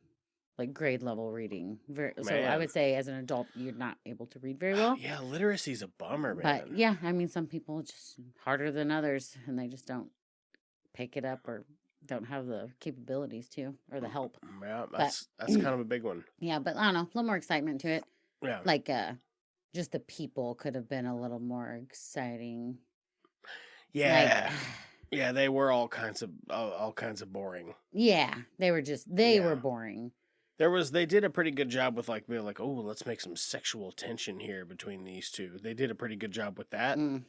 like grade level reading. So I Man. would say as an adult, you're not able to read very well. Yeah, literacy's a bummer, man. But yeah, I mean, some people just harder than others, and they just don't pick it up or don't have the capabilities to or the help. Yeah, that's kind of a big one. Yeah, but I don't know, a little more excitement to it. Yeah. Like, just the people could have been a little more exciting. Yeah. Like, Yeah, they were all kinds of boring. yeah, they were Yeah. boring. They did a pretty good job with like being like, oh, let's make some sexual tension here between these two. They did a pretty good job with that. Mm.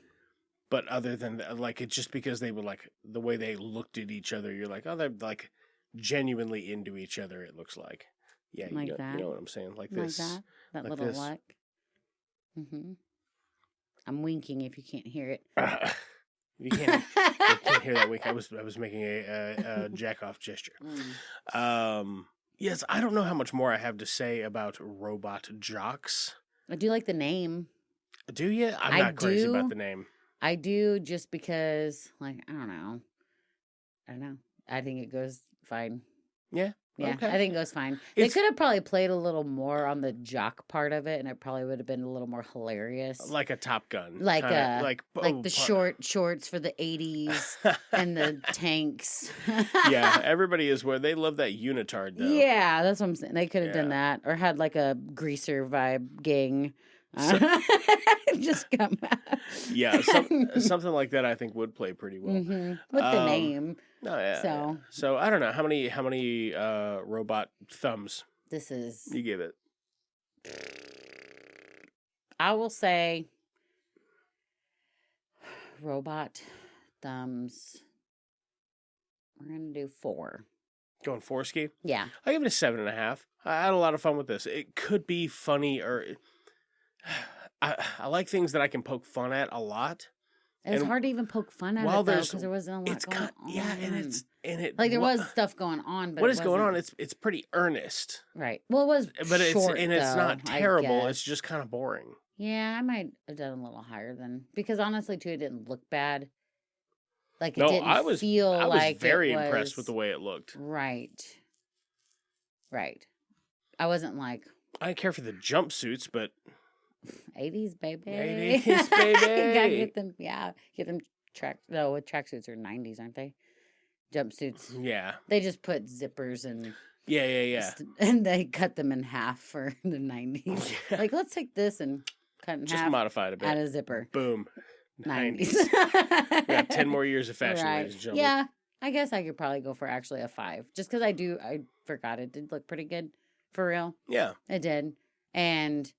But other than that, like, it's just because they were like the way they looked at each other, you're like, oh, they're like genuinely into each other. It looks like, Yeah, Like you that. know what I'm saying? Like Like this. that. That like little this. luck. I'm winking if you can't hear it. You can't hear that wink. I was making a jack off gesture. Yes, I don't know how much more I have to say about robot jocks. I do like the name. Do you? I'm not crazy about the name. I do, just because, like, I don't know. I think it goes fine. Yeah. Yeah, Okay. I think it goes fine. They could have probably played a little more on the jock part of it, and it probably would have been a little more hilarious. Like a Top Gun. Like kinda, the shorts for the 80s and the tanks. Yeah, everybody is where they love that unitard though. Yeah, that's what I'm saying. They could have done that, or had like a greaser vibe gang. Just come out. Yeah, something like that I think would play pretty well. With the name. Oh yeah. So So I don't know how many robot thumbs this is. you give it. I will say robot thumbs. We're gonna do 4. Going 4 ski? Yeah. I give it a 7.5. I had a lot of fun with this. It could be funny, or I like things that I can poke fun at a lot. It's And hard to even poke fun at it, though, because there wasn't a lot going on. Yeah, and it like there was stuff going on, but what is going on? It's pretty earnest, right. Well, it was, but short, it's not though, I terrible. guess. It's just kind of boring. Yeah, I might have done a little higher than, because honestly, too, it didn't look bad. Like it No, didn't I was very it was, impressed with the way it looked. Right. I wasn't like I didn't care for the jumpsuits, but 80s baby. 80s baby. Gotta get them. Yeah, get them tracksuits are 90s, aren't they? Jumpsuits. Yeah, They just put zippers and yeah. and they cut them in half for the 90s. Yeah. Like, let's take this and cut in Just half. modified a bit. Add a zipper. Boom. 90s. We got 10 more years of fashion, Right. ladies and gentlemen. Yeah, I guess I could probably go for actually a 5, just because I forgot it did look pretty good, for real. Yeah. It did, and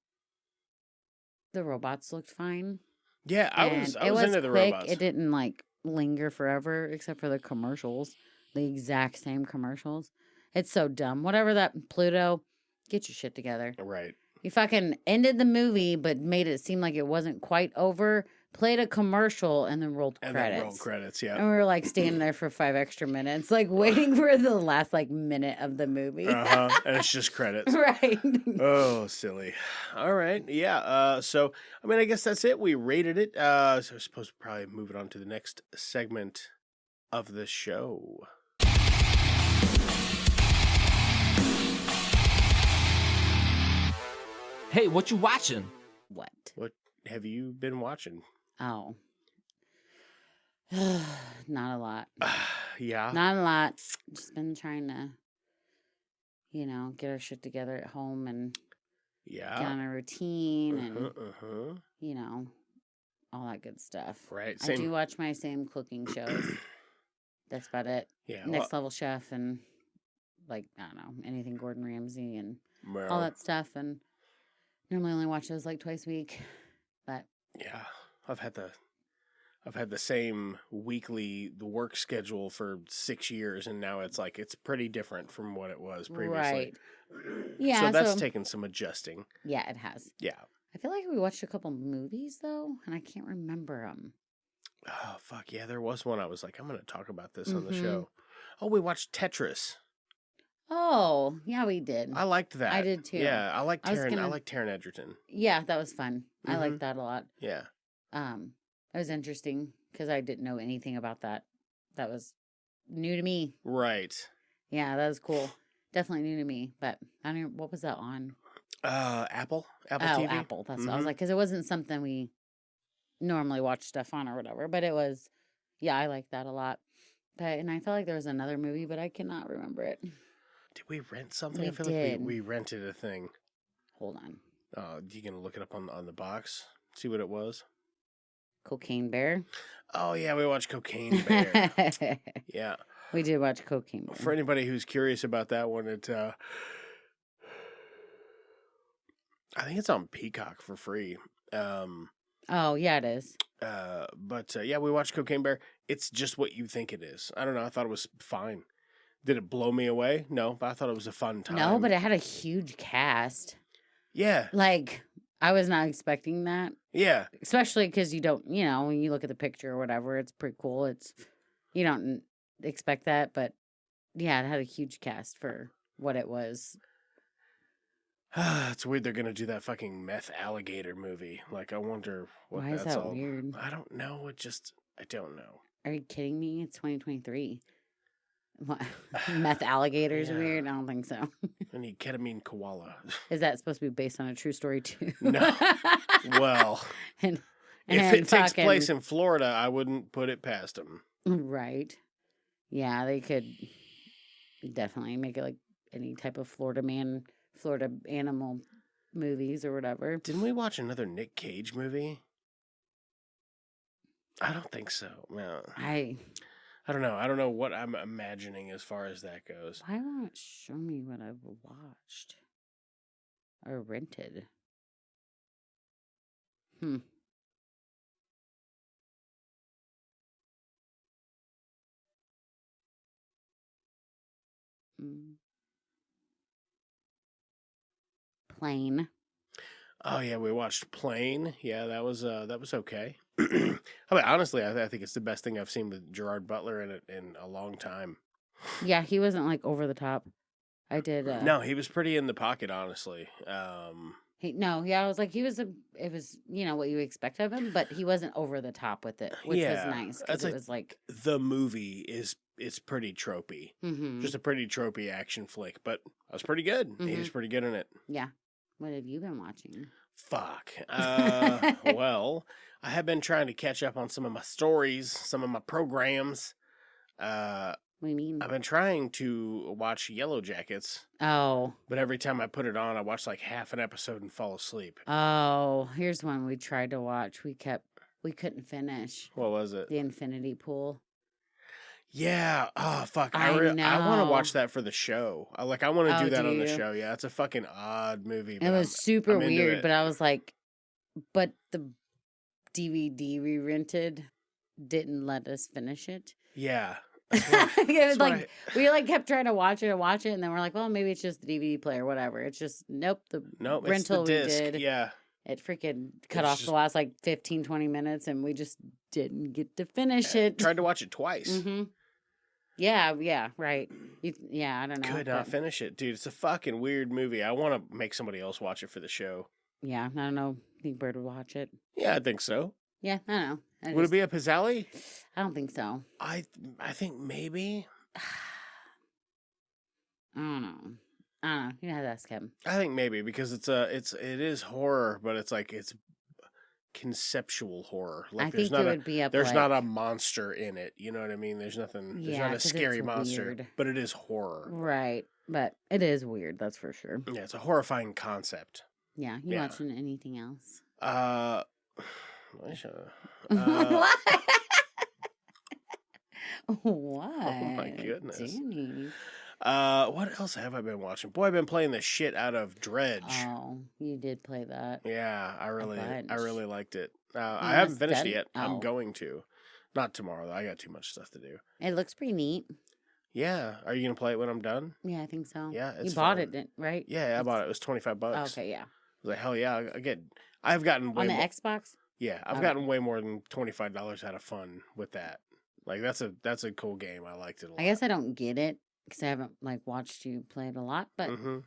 the robots looked fine. Yeah, I was into the quick. robots. It didn't like linger forever, except for the commercials, the exact same commercials. It's so dumb. Whatever that Pluto, get your shit together. Right. You fucking ended the movie, but made it seem like it wasn't quite over. Played a commercial and then rolled credits. And then rolled credits, yeah. And we were like standing there for 5 extra minutes, like waiting for the last like minute of the movie. And it's just credits. Right. Oh, silly. All right. Yeah. So, I mean, I guess that's it. We rated it. So I suppose we'll probably move it on to the next segment of the show. Hey, what you watching? What? What have you been watching? Oh. Not a lot. Yeah. Not a lot. Just been trying to, get our shit together at home and get on a routine and, all that good stuff. Right. I do watch my same cooking shows. That's about it. Yeah. Next Level Chef and, like, I don't know, anything Gordon Ramsay and all that stuff. And normally only watch those like twice a week. But yeah, I've had the same weekly work schedule for 6 years, and now it's pretty different from what it was previously. Right. Yeah. So that's taken some adjusting. Yeah, it has. Yeah. I feel like we watched a couple movies though, and I can't remember them. Oh fuck yeah, there was one I was like, I'm going to talk about this on the show. Oh, we watched Tetris. Oh, yeah, we did. I liked that. I did too. Yeah, I like Taron. I I like Taron Egerton. Yeah, that was fun. I liked that a lot. Yeah. It was interesting because I didn't know anything about that. That was new to me. Right. Yeah, that was cool. Definitely new to me. But I don't know, what was that on? Apple TV. Apple. That's what I was like, because it wasn't something we normally watch stuff on or whatever. But it was, yeah, I liked that a lot. And I felt like there was another movie, but I cannot remember it. Did we rent something? We I feel did. like we rented a thing. Hold on. You gonna look it up on the box? See what it was? Cocaine Bear. Oh yeah, we watched Cocaine Bear. Yeah, we did watch Cocaine Bear. For anybody who's curious about that one, I think it's on Peacock for free. Oh yeah, it is. But yeah, we watched Cocaine Bear. It's just what you think it is. I don't know. I thought it was fine. Did it blow me away? No, but I thought it was a fun time. No, but it had a huge cast. Yeah. Like, I was not expecting that. Yeah. Especially because you don't, when you look at the picture or whatever, it's pretty cool. You don't expect that, but yeah, it had a huge cast for what it was. It's weird they're going to do that fucking meth alligator movie. Like, I wonder what Why that's is that all. weird? I don't know. I don't know. Are you kidding me? It's 2023. What? Meth alligators Yeah. weird? I don't think so. I need ketamine koala. Is that supposed to be based on a true story too? No. Well, and if it takes fucking- place in Florida, I wouldn't put it past them. Right. Yeah, they could definitely make it like any type of Florida animal movies or whatever. Didn't we watch another Nick Cage movie? I don't think so. No. I don't know. I don't know what I'm imagining as far as that goes. Why won't it show me what I've watched or rented? Plane. Oh yeah, we watched Plane. Yeah, that was okay. I mean, honestly, I think it's the best thing I've seen with Gerard Butler in it in a long time. Yeah, he wasn't like over the top. I did. No, he was pretty in the pocket, honestly. I was like, it was, what you expect of him, but he wasn't over the top with it, which was nice. Because it was like. The movie it's pretty tropey. Mm-hmm. Just a pretty tropey action flick, but I was pretty good. Mm-hmm. He was pretty good in it. Yeah. What have you been watching? Fuck. Well, I have been trying to catch up on some of my stories, some of my programs. What do you mean? I've been trying to watch Yellow Jackets. Oh. But every time I put it on, I watch like half an episode and fall asleep. Oh, here's one we tried to watch. We couldn't finish. What was it? The Infinity Pool. Yeah. Oh, fuck. I I want to know. watch that for the show. I want to do that do on the you? show. Yeah, it's a fucking odd movie. It was super I'm into weird, it. but I was like, but the DVD we rented didn't let us finish it. Yeah. It was like we kept trying to watch it, and then we're like, well, maybe it's just the DVD player, whatever. It's just nope. The rental it's the disc. we did, Yeah. it freaking cut off the last like 15, 20 minutes, and we just didn't get to finish it. Tried to watch it twice. Mm-hmm. Yeah, right. I don't know. Could not finish it, dude. It's a fucking weird movie. I want to make somebody else watch it for the show. Yeah, I don't know. Think Bird would watch it. Yeah, I think so. Yeah, I don't know. Would it be up his alley? I don't think so. I think maybe. I don't know. You have to ask him. I think maybe because it is horror, but it's conceptual horror. Like I think it would be up. There's not a monster in it. You know what I mean? There's nothing. There's Yeah, not a 'cause scary it's monster, weird. but it is horror. Right, but it is weird. That's for sure. Yeah, it's a horrifying concept. Yeah, you watching anything else? What? What? Oh my goodness. Danny. What else have I been watching? Boy, I've been playing the shit out of Dredge. Oh, you did play that. Yeah, I bunch. really liked it. I You haven't finished done? it yet. Oh. I'm going to. Not tomorrow, though. I got too much stuff to do. It looks pretty neat. Yeah. Are you going to play it when I'm done? Yeah, I think so. Yeah, it's you bought fun. it, right? Yeah, I bought it. It was $25. Okay, yeah. I was like, hell yeah. I've gotten way On the more. Xbox? Yeah, I've Okay. gotten way more than $25 out of fun with that. Like, that's a cool game. I liked it a lot. I guess I don't get it because I haven't watched you play it a lot, but Mm-hmm.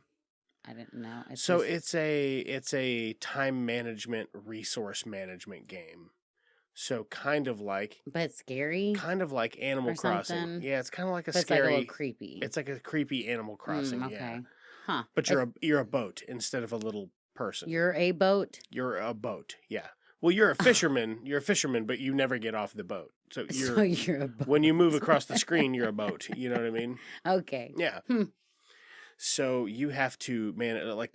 I didn't know. So it's a time management, resource management game. So kind of like scary. Animal Or Crossing. something. Yeah, it's kind of like a But it's like a scary. little creepy. It's like a creepy Animal Crossing. okay. Yeah, Huh. but you're a boat instead of a little person. You're a boat. You're a boat. Yeah. Well, you're a fisherman. You're a fisherman, but you never get off the boat. So you're a boat. when you move across the screen, you're a boat. You know what I mean? Okay. Yeah. So you have to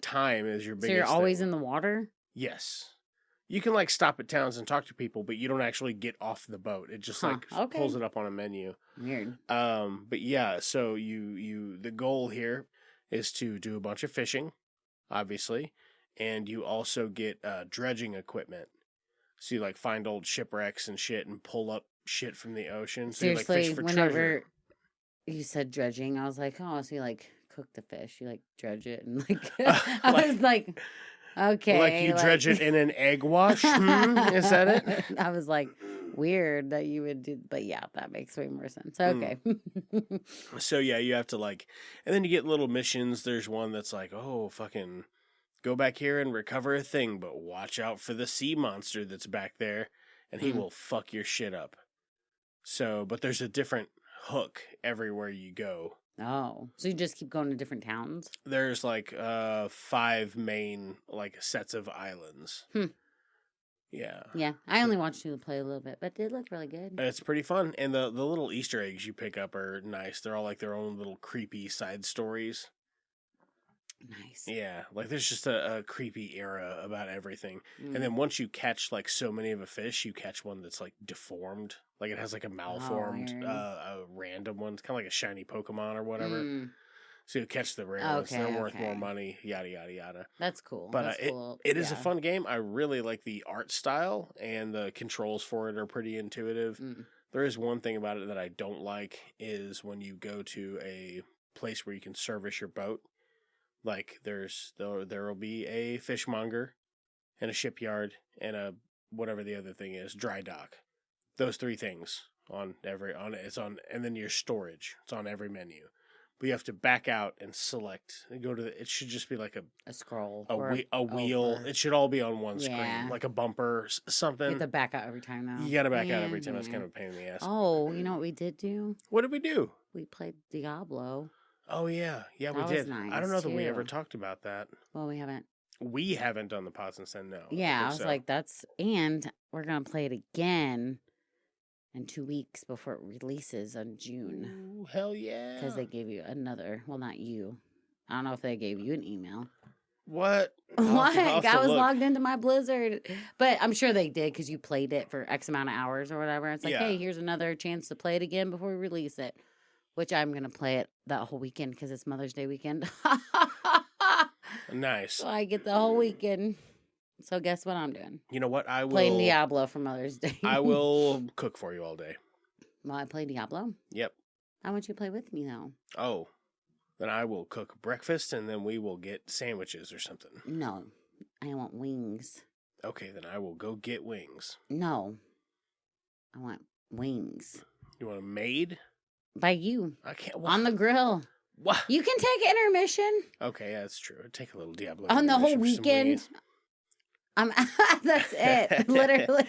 time is your biggest. So you're always thing. in the water? Yes. You can stop at towns and talk to people, but you don't actually get off the boat. It just Okay. pulls it up on a menu. Weird. But yeah, so the goal here is to do a bunch of fishing, obviously, and you also get dredging equipment. So you find old shipwrecks and shit and pull up shit from the ocean. So Seriously, you fish for whenever treasure. you said dredging. I was like, oh, so you like cook the fish, you like dredge it, and like I was like, okay, like you dredge it in an egg wash. Is that it? I was like, weird that you would do, but yeah, that makes way more sense. Okay. So yeah, you have to like, and then you get little missions. There's one that's like, oh, fucking go back here and recover a thing, but watch out for the sea monster that's back there, and he will fuck your shit up. So, but there's a different hook everywhere you go. Oh, so you just keep going to different towns? There's like 5 main like sets of islands. Yeah. Yeah, I only watched you play a little bit, but it did look really good. It's pretty fun, and the little Easter eggs you pick up are nice. They're all like their own little creepy side stories. Nice. Yeah, like there's just a creepy era about everything. And then once you catch like so many of a fish, you catch one that's like deformed. Like it has like a malformed, a random one. It's kind of like a shiny Pokemon or whatever. So you catch the rare ones. They're worth more money, yada, yada, yada. That's cool. But That's cool. it is a fun game. I really like the art style, and the controls for it are pretty intuitive. There is one thing about it that I don't like is when you go to a place where you can service your boat. Like there will be a fishmonger and a shipyard and a whatever the other thing is, dry dock. Those 3 things and then your storage. It's on every menu. But you have to back out and select and go to it should just be like a scroll, a wheel. It should all be on one screen, like a bumper, something. You have to back out every time though. You got to back out every time. That's kind of a pain in the ass. Oh, you know what we did do? What did we do? We played Diablo. Oh yeah, we did. I don't know that we ever talked about that. Well, we haven't. We haven't done the Pots and Sen, no. Yeah, I was like, and we're gonna play it again in 2 weeks before it releases in June. Ooh, hell yeah! Because they gave you another. Well, not you. I don't know if they gave you an email. What? What? I was logged into my Blizzard, but I'm sure they did because you played it for X amount of hours or whatever. It's like, hey, here's another chance to play it again before we release it. Which I'm going to play it that whole weekend because it's Mother's Day weekend. Nice. So I get the whole weekend. So guess what I'm doing? You know what? I will... Playing Diablo for Mother's Day. I will cook for you all day. Well, I play Diablo? Yep. I want you to play with me, though. Oh. Then I will cook breakfast, and then we will get sandwiches or something. No. I want wings. Okay, then I will go get wings. No. I want wings. You want a maid? By you. I can't. On the grill. What? You can take intermission. Okay, yeah, that's true. Take a little Diablo. On the whole weekend. That's it. Literally.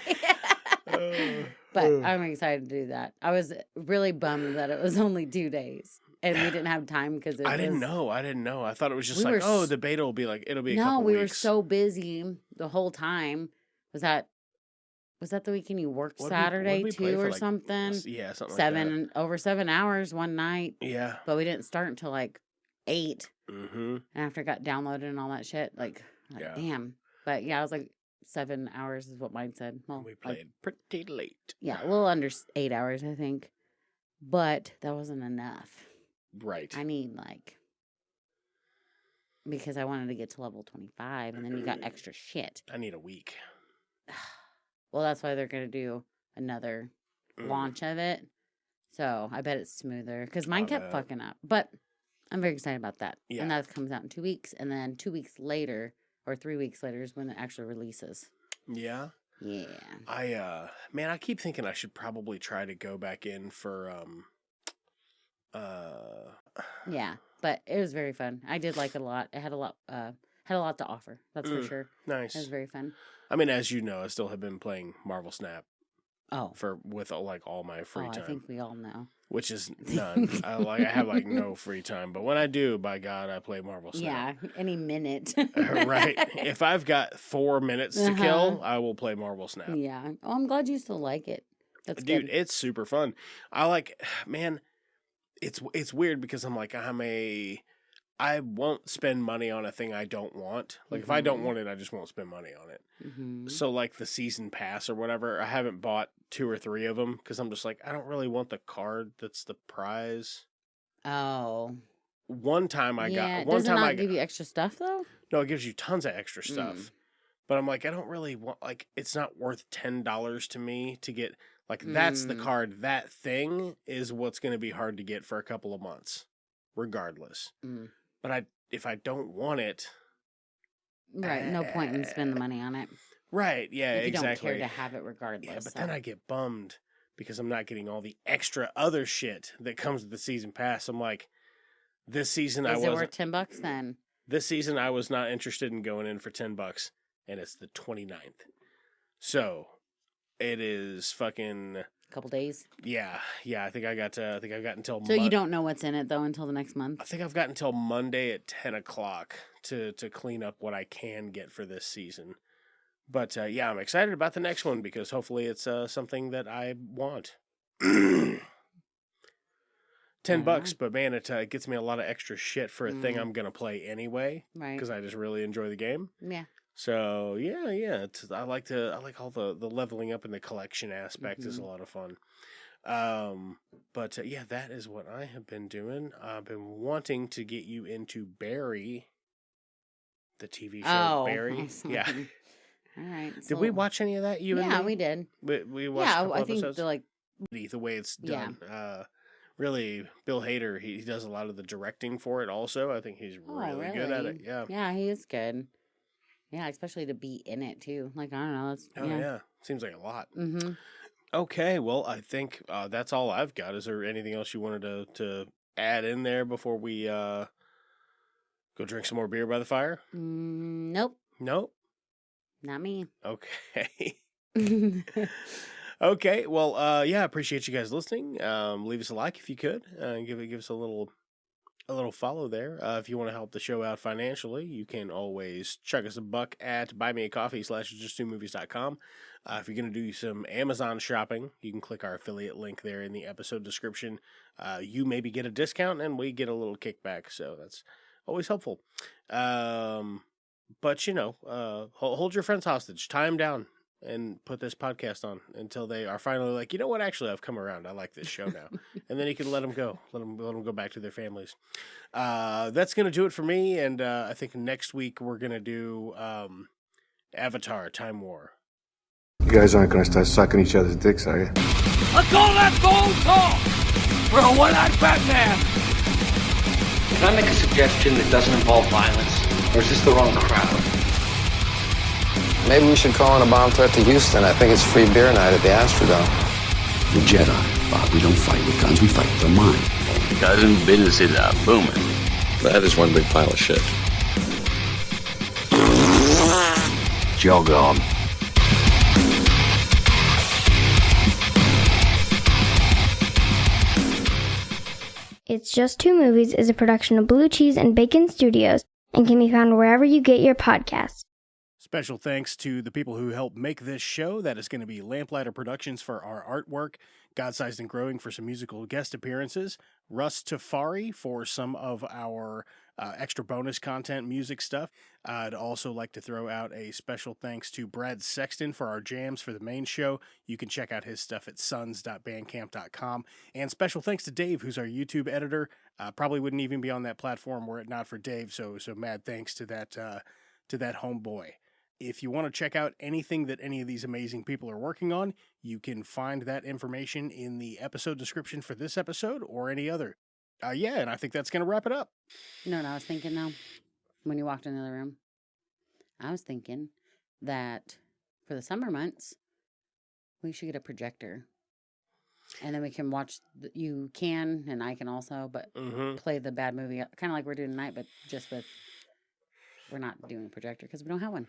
But I'm excited to do that. I was really bummed that it was only 2 days. And we didn't have time because I didn't know. I thought it was just like, the beta will be like, it'll be a couple weeks. No, we were so busy the whole time. Was that the weekend you worked Saturday too or something? Yeah, something like that. Over 7 hours one night. Yeah. But we didn't start until like 8. Mm-hmm. And after it got downloaded and all that shit, damn. But yeah, I was like 7 hours is what mine said. Well, we played pretty late. Yeah, a little under 8 hours, I think. But that wasn't enough. Right. I need because I wanted to get to level 25 and then you got extra shit. I need a week. Well, that's why they're going to do another launch of it. So I bet it's smoother because mine kept fucking up. But I'm very excited about that. Yeah. And that comes out in 2 weeks. And then 2 weeks later or 3 weeks later is when it actually releases. Yeah. Yeah. I keep thinking I should probably try to go back in for, Yeah, but it was very fun. I did like it a lot. It had a lot to offer. That's for sure. Nice. It was very fun. I mean, as you know, I still have been playing Marvel Snap. Oh. With all my free time. I think we all know. Which is none. I have no free time, but when I do, by God, I play Marvel Snap. Yeah, any minute. Right. If I've got 4 minutes to kill, I will play Marvel Snap. Yeah. Oh, I'm glad you still like it. That's Dude, good. it's super fun. It's weird because I'm like, I won't spend money on a thing I don't want. Like, if I don't want it, I just won't spend money on it. Mm-hmm. So, like, the season pass or whatever, I haven't bought 2 or 3 of them because I'm just like, I don't really want the card that's the prize. Oh. One time I got... Does it not give you extra stuff, though? No, it gives you tons of extra stuff. But I'm like, I don't really want... Like, it's not worth $10 to me to get... Like, that's the card. That thing is what's going to be hard to get for a couple of months, regardless. But if I don't want it... Right, no point in spending the money on it. Right, yeah, if you exactly. don't care to have it regardless. Yeah, but then I get bummed because I'm not getting all the extra other shit that comes with the season pass. I'm like, this season Is it worth $10 then? This season I was not interested in going in for $10, and it's the 29th. So... It is fucking... A couple days? Yeah. I think I've got until... So you don't know what's in it, though, until the next month? I think I've got until Monday at 10 o'clock to clean up what I can get for this season. But, yeah, I'm excited about the next one because hopefully it's something that I want. $10, but, man, it gets me a lot of extra shit for a thing I'm going to play anyway. Right. Because I just really enjoy the game. Yeah. So yeah, I like all the leveling up and the collection aspect is a lot of fun. But yeah, that is what I have been doing. I've been wanting to get you into Barry, the TV show Barry. Awesome. Yeah. All right. Did we watch any of that? You and me? we did. We watched a couple I think episodes. The way it's done. Yeah. Really, Bill Hader, he does a lot of the directing for it. Also, I think he's really good at it. Yeah. Yeah, he is good. Yeah, especially to be in it, too. Like, I don't know. Yeah. Seems like a lot. Okay, well, I think that's all I've got. Is there anything else you wanted to add in there before we go drink some more beer by the fire? Nope. Nope? Not me. Okay. Okay, well, yeah, appreciate you guys listening. Leave us a like if you could. Give us a little follow there. If you want to help the show out financially, you can always chuck us a buck at buymeacoffee/justtwomovies.com. If you're going to do some Amazon shopping, you can click our affiliate link there in the episode description. You maybe get a discount and we get a little kickback, so that's always helpful. But, hold your friends hostage. Tie them down and put this podcast on until they are finally like, you know what, actually, I've come around. I like this show now. And then you can let them go. Let them go back to their families. That's going to do it for me. And I think next week we're going to do Avatar, Time War. You guys aren't going to start sucking each other's dicks, are you? Let's go, let's go, talk! We're a one-eyed Batman! Can I make a suggestion that doesn't involve violence? Or is this the wrong crowd? Maybe we should call in a bomb threat to Houston. I think it's free beer night at the Astrodome. We're Jedi, Bob. We don't fight with guns. We fight with our mind. Cousin business is booming. That is one big pile of shit. Jog on. It's Just Two Movies is a production of Blue Cheese and Bacon Studios and can be found wherever you get your podcasts. Special thanks to the people who helped make this show. That is going to be Lamplighter Productions for our artwork, God-Sized and Growing for some musical guest appearances, Russ Tafari for some of our extra bonus content music stuff. I'd also like to throw out a special thanks to Brad Sexton for our jams for the main show. You can check out his stuff at sons.bandcamp.com. And special thanks to Dave, who's our YouTube editor. Probably wouldn't even be on that platform were it not for Dave, so mad thanks to that homeboy. If you want to check out anything that any of these amazing people are working on, you can find that information in the episode description for this episode or any other. Yeah, and I think that's going to wrap it up. You know what I was thinking, though, when you walked into the room? I was thinking that for the summer months, we should get a projector. And then we can watch, you can, and I can also, but play the bad movie, kind of like we're doing tonight, but just with, we're not doing a projector because we don't have one.